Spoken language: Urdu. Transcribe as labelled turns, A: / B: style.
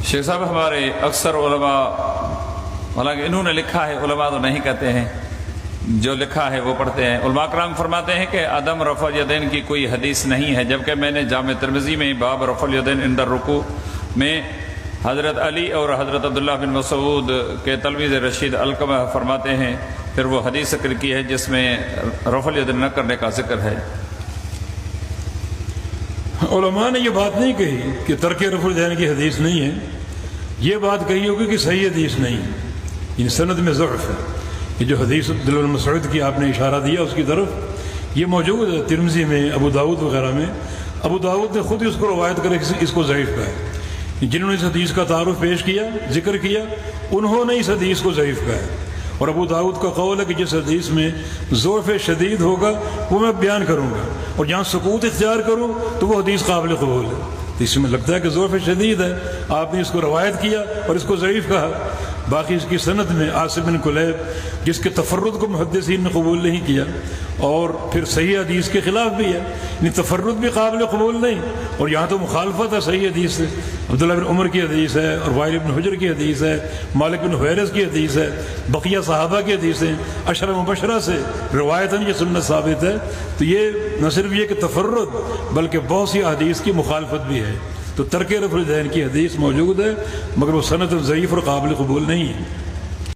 A: شیخ صاحب ہمارے اکثر علماء، حالانکہ انہوں نے لکھا ہے، علماء تو نہیں کہتے ہیں، جو لکھا ہے وہ پڑھتے ہیں، علماء کرام فرماتے ہیں کہ عدم رفع الیدین کی کوئی حدیث نہیں ہے، جبکہ میں نے جامع ترمذی میں باب رفع الیدین عند الرکوع میں حضرت علی اور حضرت عبداللہ بن مسعود کے تلمیذ رشید علقمہ فرماتے ہیں، پھر وہ حدیث ذکر کی ہے جس میں رفع الیدین نہ کرنے کا ذکر ہے۔
B: علماء نے یہ بات نہیں کہی کہ ترک رفع الیدین کی حدیث نہیں ہے، یہ بات کہی ہوگی کہ صحیح حدیث نہیں ہے، یعنی سند میں ضعف ہے۔ یہ جو حدیث عبداللہ بن مسعود کی آپ نے اشارہ دیا اس کی طرف، یہ موجود ہے ترمذی میں، ابو داؤد وغیرہ میں۔ ابو داؤد نے خود اس کو روایت کرے اس کو ضعیف کہا ہے، جنہوں نے اس حدیث کا تعارف پیش کیا، ذکر کیا، انہوں نے اس حدیث کو ضعیف کہا ہے۔ اور ابو داؤد کا قول ہے کہ جس حدیث میں ضعف شدید ہوگا وہ میں بیان کروں گا، اور جہاں سکوت اختیار کروں تو وہ حدیث قابل قبول ہے۔ تو اس میں لگتا ہے کہ ضعف شدید ہے، آپ نے اس کو روایت کیا اور اس کو ضعیف کہا۔ باقی اس کی سند میں عاصم بن کلیب، جس کے تفرد کو محدثین نے قبول نہیں کیا، اور پھر صحیح حدیث کے خلاف بھی ہے، یعنی تفرد بھی قابل قبول نہیں، اور یہاں تو مخالفت ہے صحیح حدیث سے۔ عبداللہ بن عمر کی حدیث ہے، اور وائل بن حجر کی حدیث ہے، مالک بن حویرث کی حدیث ہے، بقیہ صحابہ کی حدیثیں، عشرہ مبشرہ سے روایتاً یہ سنت ثابت ہے۔ تو یہ نہ صرف یہ کہ تفرد، بلکہ بہت سی حدیث کی مخالفت بھی ہے۔ تو ترک رفع الیدین کی حدیث موجود ہے، مگر وہ سند ضعیف اور قابل قبول نہیں ہے۔